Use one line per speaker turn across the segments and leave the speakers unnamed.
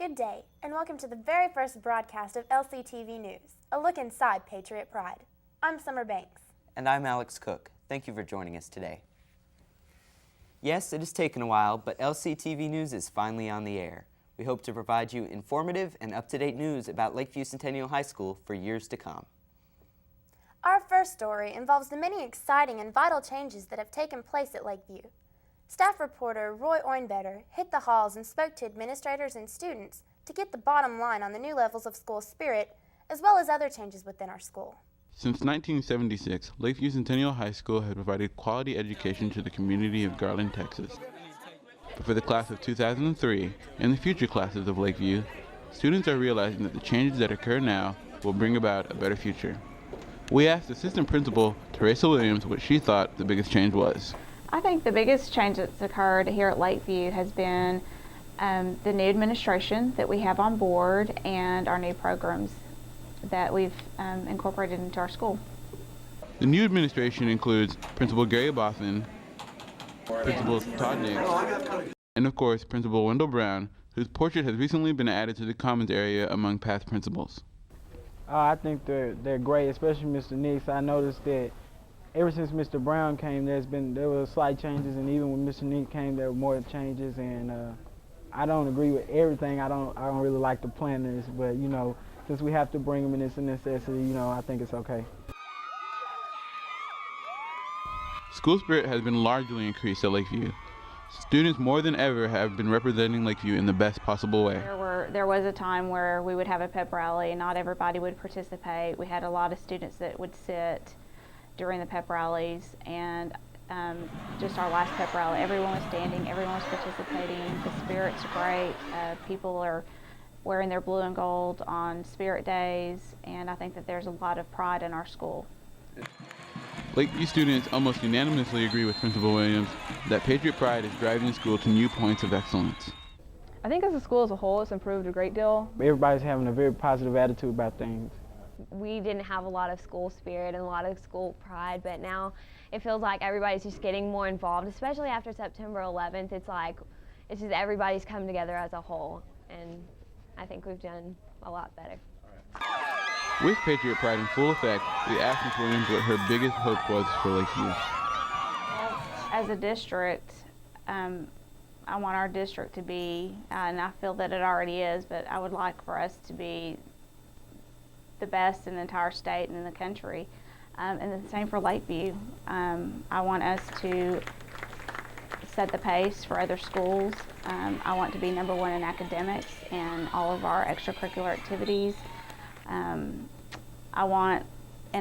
Good day, and welcome to the very first broadcast of LCTV News, a look inside Patriot Pride. I'm Summer Banks.
And I'm Alex Cook. Thank you for joining us today. Yes, it has taken a while, but LCTV News is finally on the air. We hope to provide you informative and up-to-date news about Lakeview Centennial High School for years to come.
Our first story involves the many exciting and vital changes that have taken place at Lakeview. Staff reporter Roy Oinbetter hit the halls and spoke to administrators and students to get the bottom line on the new levels of school spirit, as well as other changes within our school.
Since 1976, Lakeview Centennial High School has provided quality education to the community of Garland, Texas. But for the class of 2003 and the future classes of Lakeview, students are realizing that the changes that occur now will bring about a better future. We asked Assistant Principal Teresa Williams what she thought the biggest change was.
I think the biggest change that's occurred here at Lakeview has been the new administration that we have on board and our new programs that we've incorporated into our school.
The new administration includes Principal Gary Bothan, Principal Todd Nix, and of course Principal Wendell Brown, whose portrait has recently been added to the Commons area among past principals.
I think they're great, especially Mr. Nix. I noticed that ever since Mr. Brown came, there were slight changes, and even when Mr. Nix came, there were more changes. And I don't agree with everything. I don't really like the planners, but you know, since we have to bring them in, it's a necessity. You know, I think it's okay.
School spirit has been largely increased at Lakeview. Students more than ever have been representing Lakeview in the best possible way.
There was a time where we would have a pep rally and not everybody would participate. We had a lot of students that would sit during the pep rallies, and just our last pep rally, everyone was standing, everyone was participating. The spirit's great. People are wearing their blue and gold on Spirit Days, and I think that there's a lot of pride in our school.
Lakeview students almost unanimously agree with Principal Williams that Patriot Pride is driving the school to new points of excellence.
I think as a school as a whole, it's improved a great deal.
Everybody's having a very positive attitude about things.
We didn't have a lot of school spirit and a lot of school pride, but now it feels like everybody's just getting more involved, especially after September 11th. It's just everybody's come together as a whole, and I think we've done a lot better.
With Patriot Pride in full effect, we asked Ms. Williams what her biggest hope was for Lakeview.
As a district, I want our district to be, and I feel that it already is, but I would like for us to be the best in the entire state and in the country. And the same for Lakeview. I want us to set the pace for other schools. I want to be #1 in academics and all of our extracurricular activities. And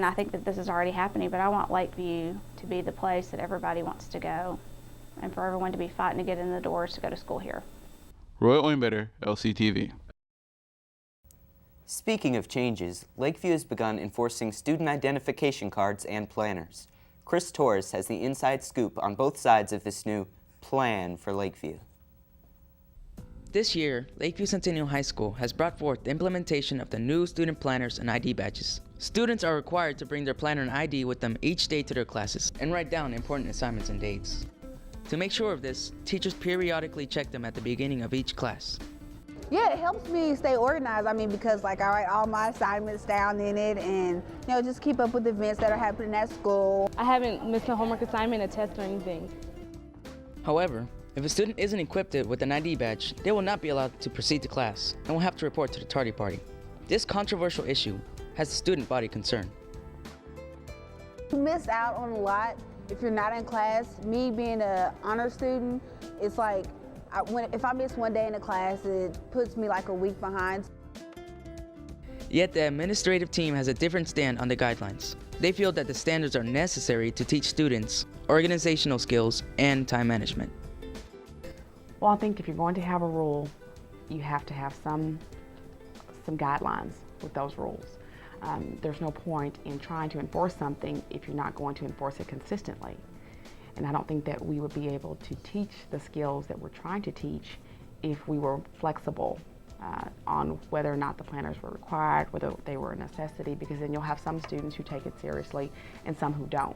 I think that this is already happening, but I want Lakeview to be the place that everybody wants to go and for everyone to be fighting to get in the doors to go to school here.
Roy Oinbetter, LCTV.
Speaking of changes, Lakeview has begun enforcing student identification cards and planners. Chris Torres has the inside scoop on both sides of this new plan for Lakeview.
This year, Lakeview Centennial High School has brought forth the implementation of the new student planners and ID badges. Students are required to bring their planner and ID with them each day to their classes and write down important assignments and dates. To make sure of this, teachers periodically check them at the beginning of each class.
Yeah, it helps me stay organized. I mean, because I write all my assignments down in it and, just keep up with events that are happening at school.
I haven't missed a homework assignment, a test, or anything.
However, if a student isn't equipped with an ID badge, they will not be allowed to proceed to class and will have to report to the tardy party. This controversial issue has the student body concerned.
You miss out on a lot if you're not in class. Me being an honor student, it's like, if I miss one day in a class, it puts me like a week behind.
Yet the administrative team has a different stand on the guidelines. They feel that the standards are necessary to teach students organizational skills and time management.
Well, I think if you're going to have a rule, you have to have some guidelines with those rules. There's no point in trying to enforce something if you're not going to enforce it consistently. And I don't think that we would be able to teach the skills that we're trying to teach if we were flexible on whether or not the planners were required, whether they were a necessity, because then you'll have some students who take it seriously and some who don't.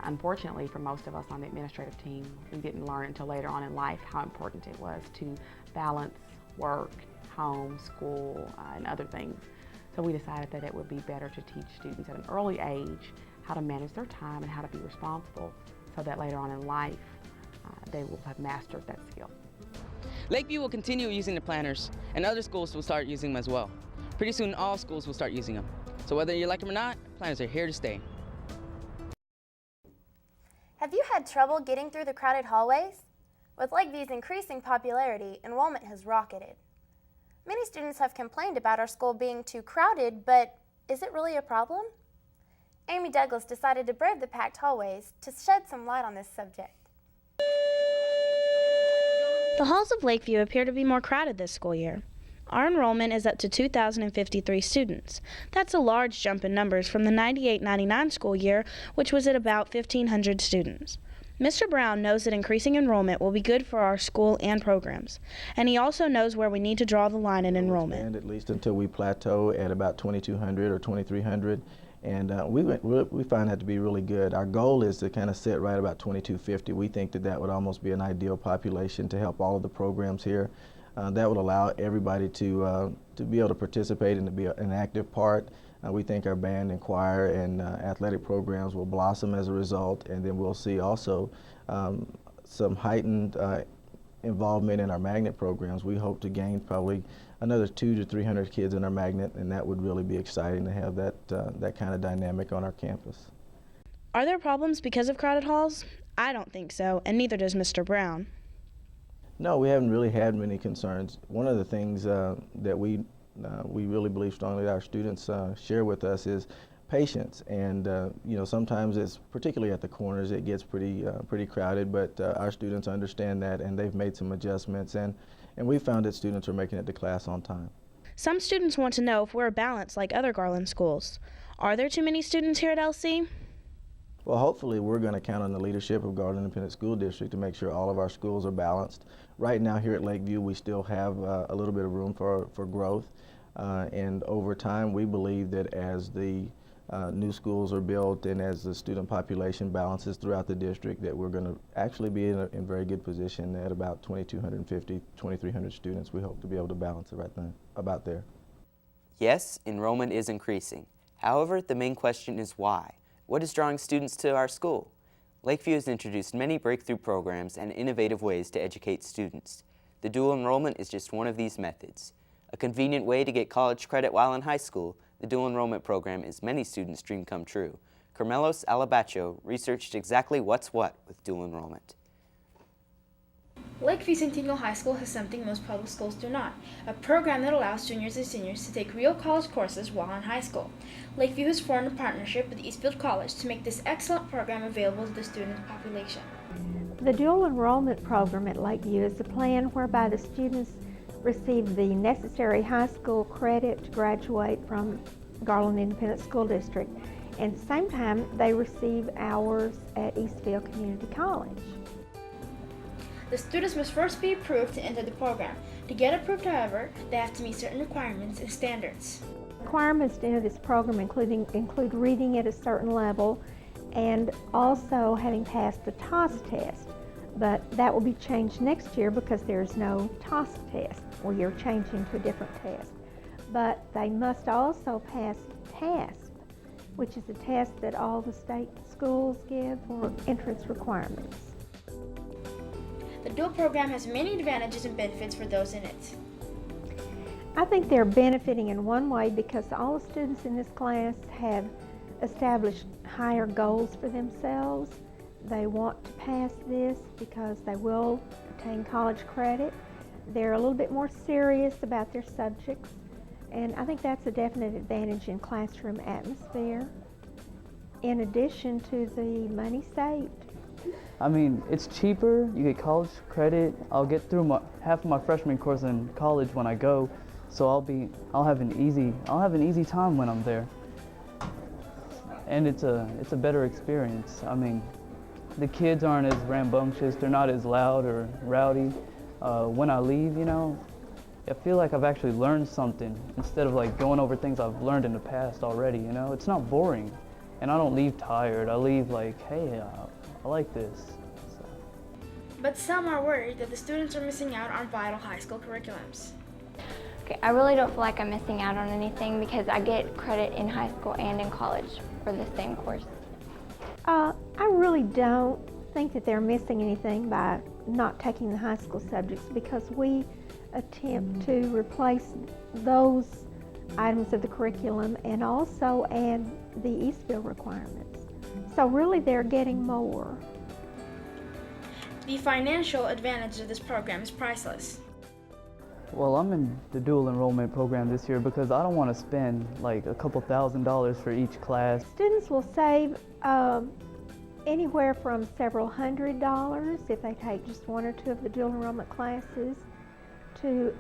Unfortunately, for most of us on the administrative team, we didn't learn until later on in life how important it was to balance work, home, school, and other things. So we decided that it would be better to teach students at an early age how to manage their time and how to be responsible so that later on in life they will have mastered that skill.
Lakeview will continue using the planners, and other schools will start using them as well. Pretty soon all schools will start using them. So whether you like them or not, planners are here to stay.
Have you had trouble getting through the crowded hallways? With Lakeview's increasing popularity, enrollment has rocketed. Many students have complained about our school being too crowded, but is it really a problem? Amy Douglas decided to brave the packed hallways to shed some light on this subject.
The halls of Lakeview appear to be more crowded this school year. Our enrollment is up to 2,053 students. That's a large jump in numbers from the 98-99 school year, which was at about 1,500 students. Mr. Brown knows that increasing enrollment will be good for our school and programs, and he also knows where we need to draw the line in enrollment.
And at least until we plateau at about 2,200 or 2,300, and we find that to be really good. Our goal is to kind of set right about 2,250. We think that that would almost be an ideal population to help all of the programs here. That would allow everybody to be able to participate and to be an active part. We think our band and choir and athletic programs will blossom as a result, and then we'll see also some heightened involvement in our magnet programs. We hope to gain probably another 200 to 300 kids in our magnet, and that would really be exciting to have that kind of dynamic on our campus.
Are there problems because of crowded halls? I don't think so, and neither does Mr. Brown.
No, we haven't really had many concerns. One of the things that we really believe strongly that our students share with us is patience, and you know, sometimes it's particularly at the corners it gets pretty crowded, but our students understand that, and they've made some adjustments, and we found that students are making it to class on time.
Some students want to know if we're balanced like other Garland schools. Are there too many students here at LC?
Well, hopefully we're going to count on the leadership of Garland Independent School District to make sure all of our schools are balanced. Right now here at Lakeview we still have a little bit of room for growth, and over time we believe that as the new schools are built and as the student population balances throughout the district, that we're going to actually be in a very good position at about 2,250, 2,300 students. We hope to be able to balance it right then, about there.
Yes, enrollment is increasing. However, the main question is why? What is drawing students to our school? Lakeview has introduced many breakthrough programs and innovative ways to educate students. The dual enrollment is just one of these methods. A convenient way to get college credit while in high school, the dual enrollment program is many students' dream come true. Carmelos Alabacho researched exactly what's what with dual enrollment.
Lakeview Centennial High School has something most public schools do not, a program that allows juniors and seniors to take real college courses while in high school. Lakeview has formed a partnership with Eastfield College to make this excellent program available to the student population.
The dual enrollment program at Lakeview is a plan whereby the students receive the necessary high school credit to graduate from Garland Independent School District, and at the same time they receive hours at Eastfield Community College.
The students must first be approved to enter the program. To get approved, however, they have to meet certain requirements and standards.
Requirements to enter this program include reading at a certain level and also having passed the TOS test. But that will be changed next year because there's no TOS test, or you're changing to a different test. But they must also pass TASP, which is a test that all the state schools give for entrance requirements.
The dual program has many advantages and benefits for those in it.
I think they're benefiting in one way because all the students in this class have established higher goals for themselves. They want to pass this because they will obtain college credit. They're a little bit more serious about their subjects, and I think that's a definite advantage in classroom atmosphere, in addition to the money saved.
I mean, it's cheaper, you get college credit. I'll get through half of my freshman course in college when I go, so I'll have an easy time when I'm there. And it's a better experience. I mean, the kids aren't as rambunctious, they're not as loud or rowdy. When I leave, you know, I feel like I've actually learned something instead of like going over things I've learned in the past already, you know? It's not boring, and I don't leave tired. I leave like, hey, I like this. So.
But some are worried that the students are missing out on vital high school curriculums.
Okay, I really don't feel like I'm missing out on anything because I get credit in high school and in college for the same course.
I really don't think that they're missing anything by not taking the high school subjects, because we attempt to replace those items of the curriculum and also add the Eastville requirements. So really they're getting more.
The financial advantage of this program is priceless.
Well, I'm in the dual enrollment program this year because I don't want to spend like a couple $1,000s for each class.
Students will save anywhere from several $100s if they take just one or two of the dual enrollment classes, to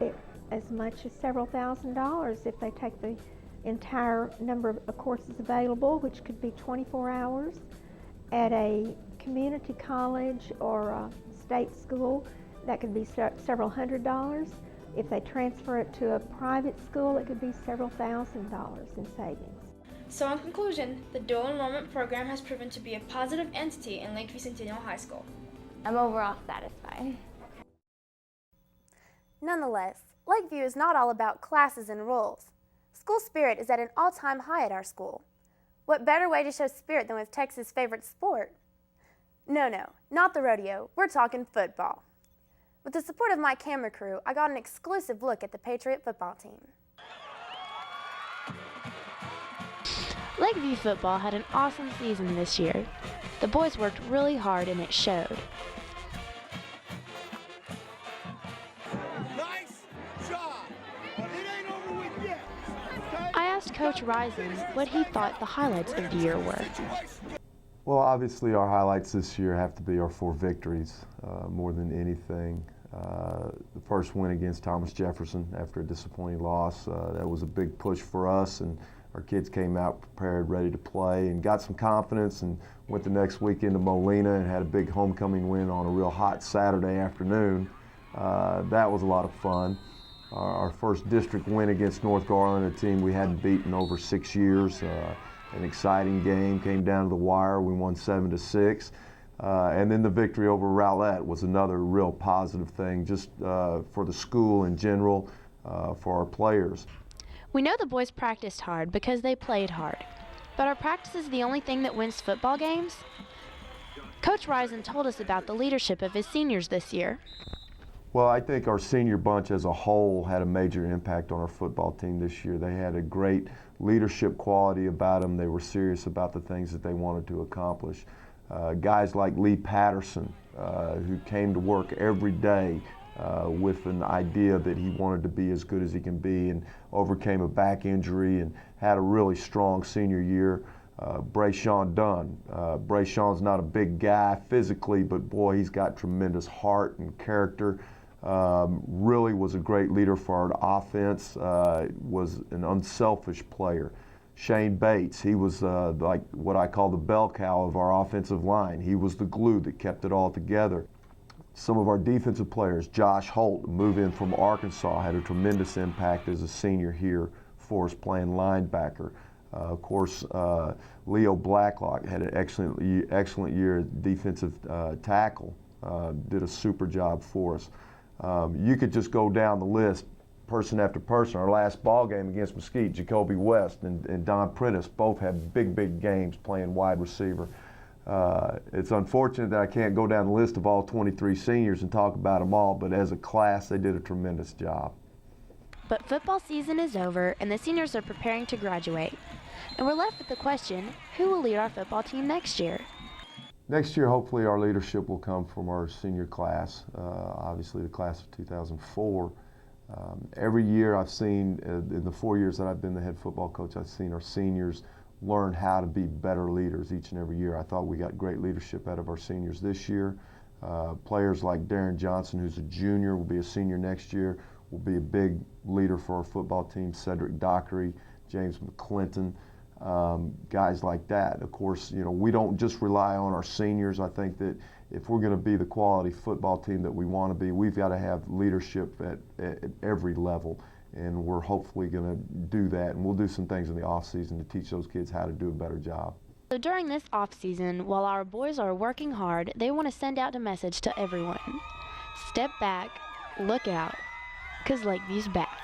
as much as several $1,000s if they take the entire number of courses available, which could be 24 hours at a community college or a state school. That could be several $100s. If they transfer it to a private school, it could be several $1,000s in savings.
So in conclusion, the dual enrollment program has proven to be a positive entity in Lakeview Centennial High School.
I'm overall satisfied.
Nonetheless, Lakeview is not all about classes and rules. School spirit is at an all-time high at our school. What better way to show spirit than with Texas' favorite sport? No, not the rodeo. We're talking football. With the support of my camera crew, I got an exclusive look at the Patriot football team.
Lakeview football had an awesome season this year. The boys worked really hard and it showed.
Nice job, but it ain't over with yet.
I asked Coach Risen what he thought the highlights of the year were.
Well, obviously our highlights this year have to be our 4 victories more than anything. The first win against Thomas Jefferson after a disappointing loss, that was a big push for us, and our kids came out prepared, ready to play, and got some confidence, and went the next week into Molina and had a big homecoming win on a real hot Saturday afternoon. That was a lot of fun. Our first district win against North Garland, a team we hadn't beaten over 6 years. An exciting game, came down to the wire. We won 7-6. And then the victory over Rowlett was another real positive thing, just for the school in general, for our players.
We know the boys practiced hard because they played hard. But are practices the only thing that wins football games? Coach Risen told us about the leadership of his seniors this year.
Well, I think our senior bunch as a whole had a major impact on our football team this year. They had a great leadership quality about them. They were serious about the things that they wanted to accomplish. Guys like Lee Patterson, who came to work every day with an idea that he wanted to be as good as he can be, and overcame a back injury and had a really strong senior year. Brayshawn Dunn. Brayshawn's not a big guy physically, but boy, he's got tremendous heart and character. Really was a great leader for our offense, was an unselfish player. Shane Bates, he was like what I call the bell cow of our offensive line. He was the glue that kept it all together. Some of our defensive players, Josh Holt, move in from Arkansas, had a tremendous impact as a senior here for us playing linebacker. Of course, Leo Blacklock had an excellent year at defensive tackle, did a super job for us. You could just go down the list, person after person. Our last ball game against Mesquite, Jacoby West and Don Prentice both had big games playing wide receiver. It's unfortunate that I can't go down the list of all 23 seniors and talk about them all, but as a class, they did a tremendous job.
But football season is over and the seniors are preparing to graduate. And we're left with the question, who will lead our football team next year?
Next year, hopefully our leadership will come from our senior class, obviously the class of 2004. Every year I've seen, in the 4 years that I've been the head football coach, I've seen our seniors learn how to be better leaders each and every year. I thought we got great leadership out of our seniors this year. Players like Darren Johnson, who's a junior, will be a senior next year, will be a big leader for our football team. Cedric Dockery, James McClinton, guys like that. Of course, you know, we don't just rely on our seniors. I think that if we're going to be the quality football team that we want to be, we've got to have leadership at every level. And we're hopefully going to do that. And we'll do some things in the off season to teach those kids how to do a better job.
So during this off season, while our boys are working hard, they want to send out a message to everyone. Step back, look out, 'cause Lakeview's back.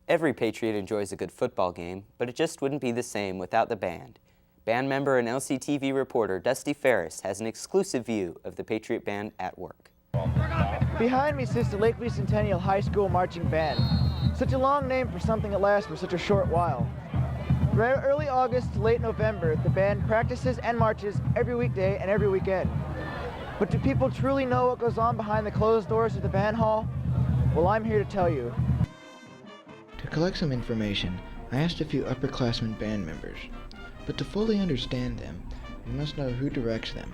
Every Patriot enjoys a good football game, but it just wouldn't be the same without the band. Band member and LCTV reporter Dusty Ferris has an exclusive view of the Patriot Band at work.
Behind me sits the Lakeview Centennial High School Marching Band. Such a long name for something that lasts for such a short while. From early August to late November, the band practices and marches every weekday and every weekend. But do people truly know what goes on behind the closed doors of the band hall? Well, I'm here to tell you.
To collect some information, I asked a few upperclassmen band members. But to fully understand them, we must know who directs them.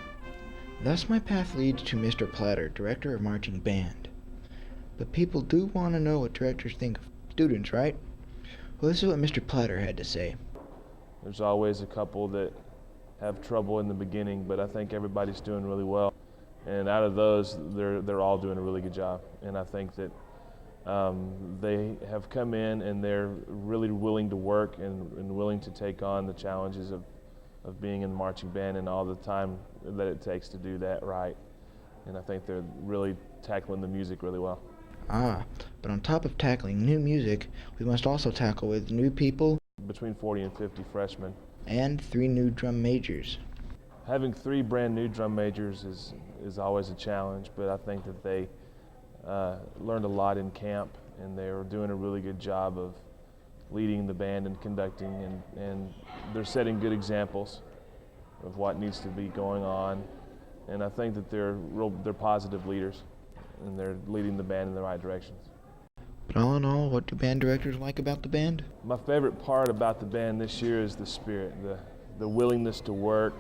Thus my path leads to Mr. Platter, director of marching band. But people do want to know what directors think of students, right? Well, this is what Mr. Platter had to say.
There's always a couple that have trouble in the beginning, but I think everybody's doing really well. And out of those, they're all doing a really good job. And I think that they have come in and they're really willing to work and willing to take on the challenges of being in the marching band and all the time that it takes to do that right. And I think they're really tackling the music really well.
But on top of tackling new music, we must also tackle with new people.
Between 40 and 50 freshmen.
And 3 new drum majors.
Having 3 brand new drum majors is always a challenge, but I think that they learned a lot in camp, and they were doing a really good job of leading the band and conducting, and they're setting good examples of what needs to be going on. And I think that they're positive leaders, and they're leading the band in the right directions.
But all in all, what do band directors like about the band?
My favorite part about the band this year is the spirit, the willingness to work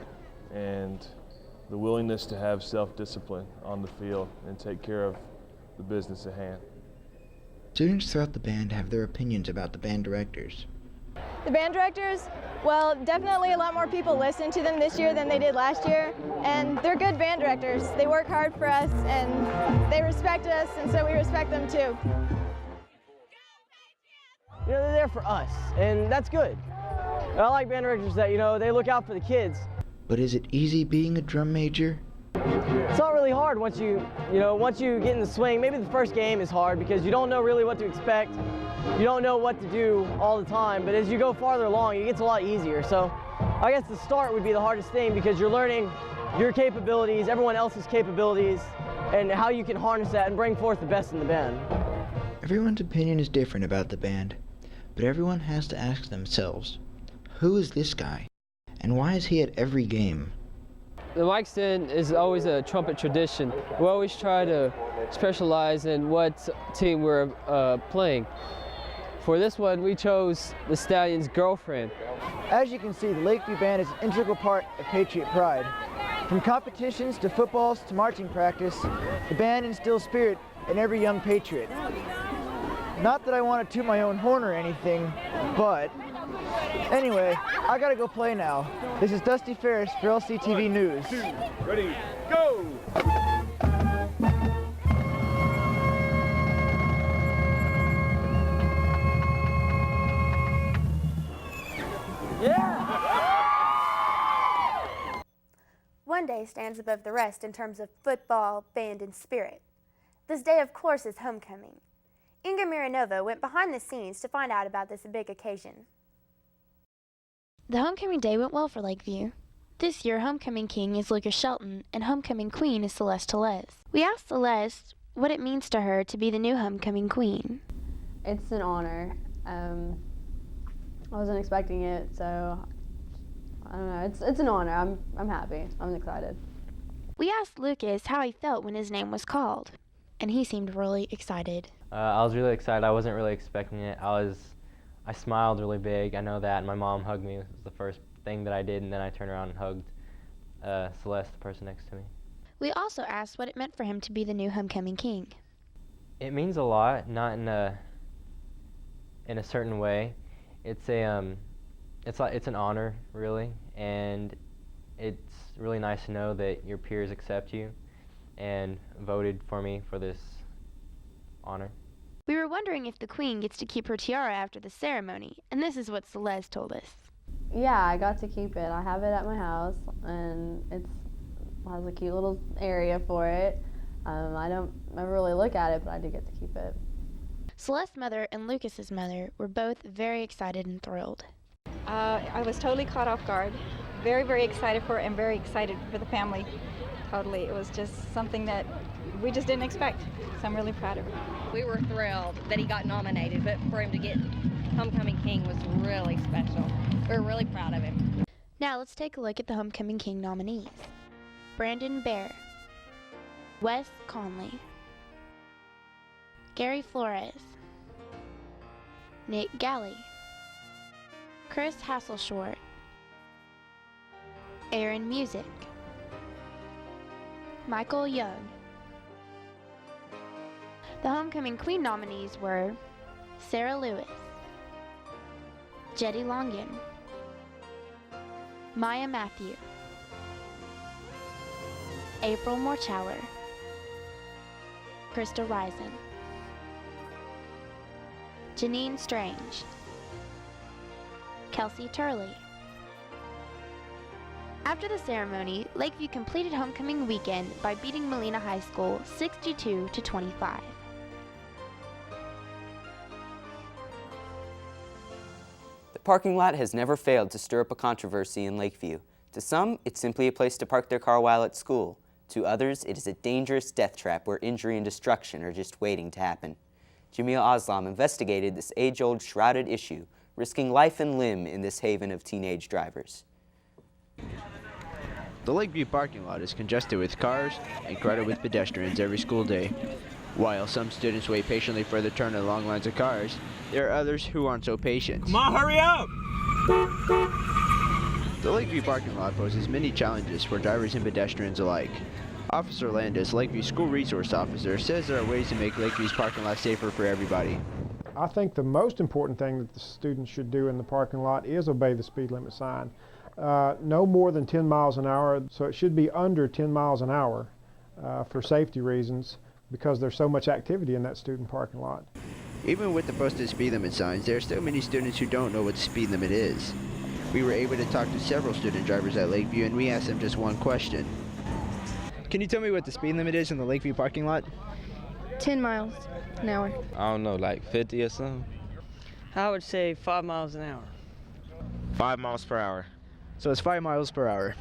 and the willingness to have self-discipline on the field and take care of the business at hand.
Students throughout the band have their opinions about the band directors.
The band directors, well, definitely a lot more people listen to them this year than they did last year, and they're good band directors. They work hard for us, and they respect us, and so we respect them too.
You know, they're there for us, and that's good. I like band directors that, you know, they look out for the kids.
But is it easy being a drum major?
It's not really hard once you get in the swing. Maybe the first game is hard because you don't know really what to expect. You don't know what to do all the time, but as you go farther along, it gets a lot easier. So I guess the start would be the hardest thing because you're learning your capabilities, everyone else's capabilities, and how you can harness that and bring forth the best in the band.
Everyone's opinion is different about the band, but everyone has to ask themselves, who is this guy? And why is he at every game?
The mic stand is always a trumpet tradition. We always try to specialize in what team we're playing. For this one, we chose the Stallion's Girlfriend.
As you can see, the Lakeview Band is an integral part of Patriot pride. From competitions to footballs to marching practice, the band instills spirit in every young Patriot. Not that I want to toot my own horn or anything, but anyway, I gotta go play now. This is Dusty Ferris for LCTV News.
2, ready, go!
One day stands above the rest in terms of football, band, and spirit. This day, of course, is homecoming. Inga Miranova went behind the scenes to find out about this big occasion.
The homecoming day went well for Lakeview. This year, homecoming king is Lucas Shelton, and homecoming queen is Celeste Tellez. We asked Celeste what it means to her to be the new homecoming queen.
It's an honor. I wasn't expecting it, so I don't know. It's an honor. I'm happy. I'm excited.
We asked Lucas how he felt when his name was called, and he seemed really excited.
I was really excited. I wasn't really expecting it. I smiled really big. I know that, and my mom hugged me. It was the first thing that I did, and then I turned around and hugged Celeste, the person next to me.
We also asked what it meant for him to be the new homecoming king.
It means a lot, not in a certain way. It's an honor, really, and it's really nice to know that your peers accept you and voted for me for this honor.
We were wondering if the queen gets to keep her tiara after the ceremony, and this is what Celeste told us.
Yeah, I got to keep it. I have it at my house, and it has a cute little area for it. I don't ever really look at it, but I do get to keep it.
Celeste's mother and Lucas's mother were both very excited and thrilled.
I was totally caught off guard. Very, very excited for it and very excited for the family. Totally. It was just something that we just didn't expect. So I'm really proud of her.
We were thrilled that he got nominated, but for him to get Homecoming King was really special. We're really proud of him.
Now let's take a look at the Homecoming King nominees. Brandon Bear, Wes Conley, Gary Flores, Nick Galley, Chris Hasselshort, Aaron Music, Michael Young. The Homecoming Queen nominees were Sarah Lewis, Jetty Longan, Maya Matthew, April Morchauer, Krista Risen, Janine Strange, Kelsey Turley. After the ceremony, Lakeview completed homecoming weekend by beating Molina High School 62-25.
The parking lot has never failed to stir up a controversy in Lakeview. To some, it's simply a place to park their car while at school. To others, it is a dangerous death trap where injury and destruction are just waiting to happen. Jamil Aslam investigated this age-old shrouded issue, risking life and limb in this haven of teenage drivers.
The Lakeview parking lot is congested with cars and crowded with pedestrians every school day. While some students wait patiently for their turn in long lines of cars, there are others who aren't so patient.
Come on, hurry up!
The Lakeview parking lot poses many challenges for drivers and pedestrians alike. Officer Landis, Lakeview School Resource Officer, says there are ways to make Lakeview's parking lot safer for everybody.
I think the most important thing that the students should do in the parking lot is obey the speed limit sign. No more than 10 miles an hour, so it should be under 10 miles an hour for safety reasons because there's so much activity in that student parking lot.
Even with the posted speed limit signs, there are still many students who don't know what the speed limit is. We were able to talk to several student drivers at Lakeview and we asked them just one question.
Can you tell me what the speed limit is in the Lakeview parking lot?
10 miles an hour.
I don't know, like 50 or something?
I would say 5 miles an hour.
5 miles per hour.
So it's 5 miles per hour.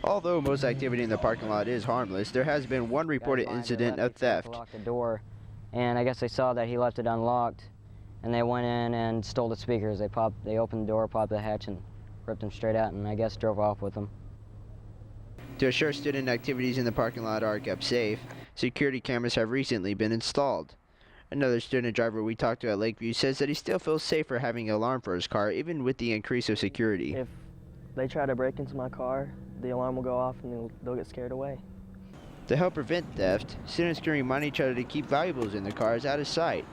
Although most activity in the parking lot is harmless, there has been one reported incident of theft.
Locked the door, and I guess they saw that he left it unlocked, and they went in and stole the speakers. They opened the door, popped the hatch, and ripped them straight out, and I guess drove off with them.
To assure student activities in the parking lot are kept safe, security cameras have recently been installed. Another student driver we talked to at Lakeview says that he still feels safer having an alarm for his car, even with the increase of security.
If they try to break into my car, the alarm will go off and they'll get scared away.
To help prevent theft, students can remind each other to keep valuables in their cars out of sight.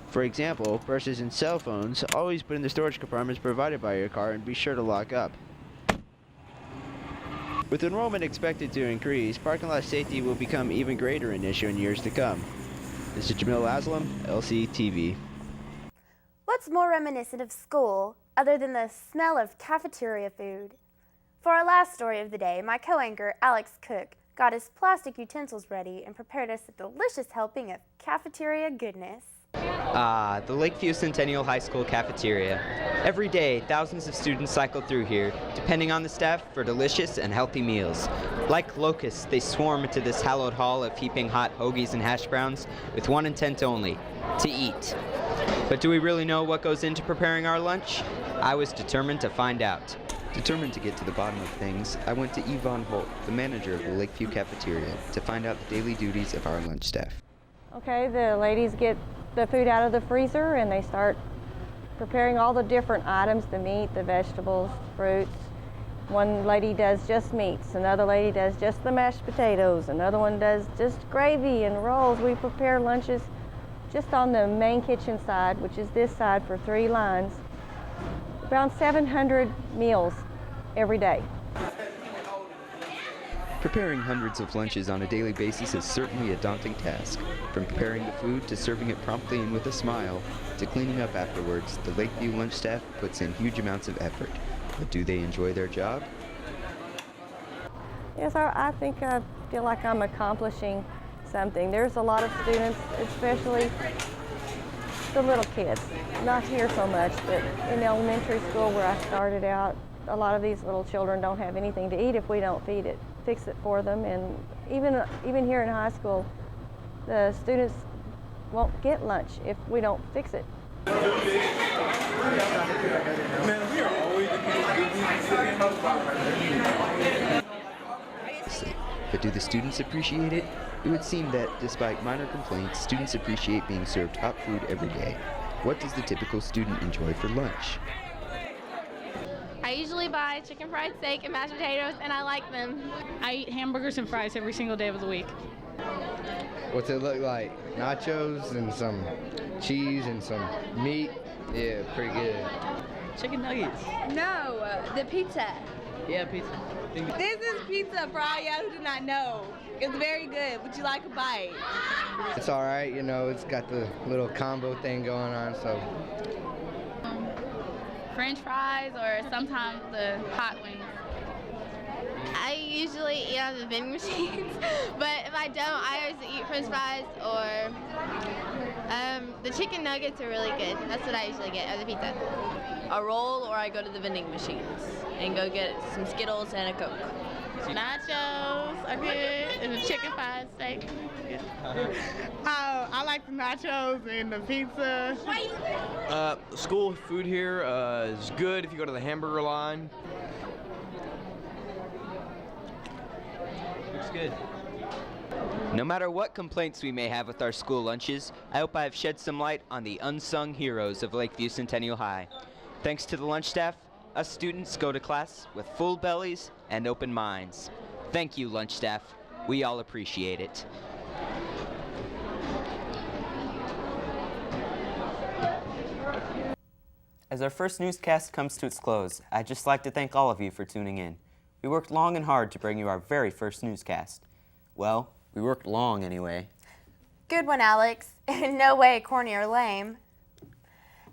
For example, purses and cell phones always put in the storage compartments provided by your car and be sure to lock up. With enrollment expected to increase, parking lot safety will become even greater an issue in years to come. This is Jamil Aslam, LCTV.
What's more reminiscent of school other than the smell of cafeteria food? For our last story of the day, my co-anchor Alex Cook got his plastic utensils ready and prepared us a delicious helping of cafeteria goodness.
The Lakeview Centennial High School cafeteria. Every day, thousands of students cycle through here, depending on the staff for delicious and healthy meals. Like locusts, they swarm into this hallowed hall of heaping hot hoagies and hash browns with one intent only, to eat. But do we really know what goes into preparing our lunch? I was determined to find out. Determined to get to the bottom of things, I went to Yvonne Holt, the manager of the Lakeview cafeteria, to find out the daily duties of our lunch staff.
Okay, the ladies get the food out of the freezer and they start preparing all the different items, the meat, the vegetables, fruits. One lady does just meats, another lady does just the mashed potatoes, another one does just gravy and rolls. We prepare lunches just on the main kitchen side, which is this side for 3 lines, around 700 meals every day.
Preparing hundreds of lunches on a daily basis is certainly a daunting task. From preparing the food to serving it promptly and with a smile, to cleaning up afterwards, the Lakeview lunch staff puts in huge amounts of effort. But do they enjoy their job?
Yes, I think I feel like I'm accomplishing something. There's a lot of students, especially the little kids, not here so much, but in elementary school where I started out, a lot of these little children don't have anything to eat if we don't fix it for them. And even here in high school, the students won't get lunch if we don't fix it.
But do the students appreciate it? It would seem that, despite minor complaints, students appreciate being served hot food every day. What does the typical student enjoy for lunch?
I usually buy chicken fried steak and mashed potatoes, and I like them.
I eat hamburgers and fries every single day of the week.
What's it look like? Nachos and some cheese and some meat. Yeah, pretty good.
Chicken nuggets.
No, the pizza.
Yeah, pizza.
This is pizza for all y'all who do not know. It's very good. Would you like a bite?
It's all right, you know, it's got the little combo thing going on, so.
French fries or sometimes the hot wings. I usually eat on the vending machines, but if I don't, I always eat French fries or the chicken nuggets are really good. That's what I usually get, or the pizza.
A roll, or I go to the vending machines and go get some Skittles and a Coke.
Nachos are good, and the chicken fried steak.
I like the nachos and the pizza.
School food here is good if you go to the hamburger line.
Looks good. No matter what complaints we may have with our school lunches, I hope I have shed some light on the unsung heroes of Lakeview Centennial High. Thanks to the lunch staff, us students go to class with full bellies and open minds. Thank you, lunch staff. We all appreciate it. As our first newscast comes to its close, I'd just like to thank all of you for tuning in. We worked long and hard to bring you our very first newscast. Well, we worked long anyway.
Good one, Alex. In no way corny or lame.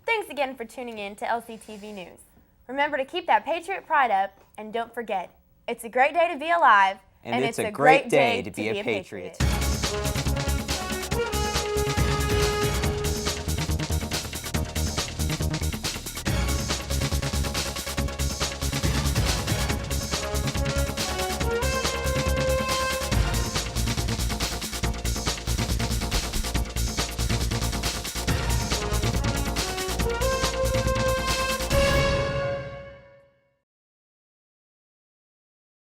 Thanks again for tuning in to LCTV News. Remember to keep that Patriot pride up, and don't forget, it's a great day to be alive,
and it's a great day to be a patriot.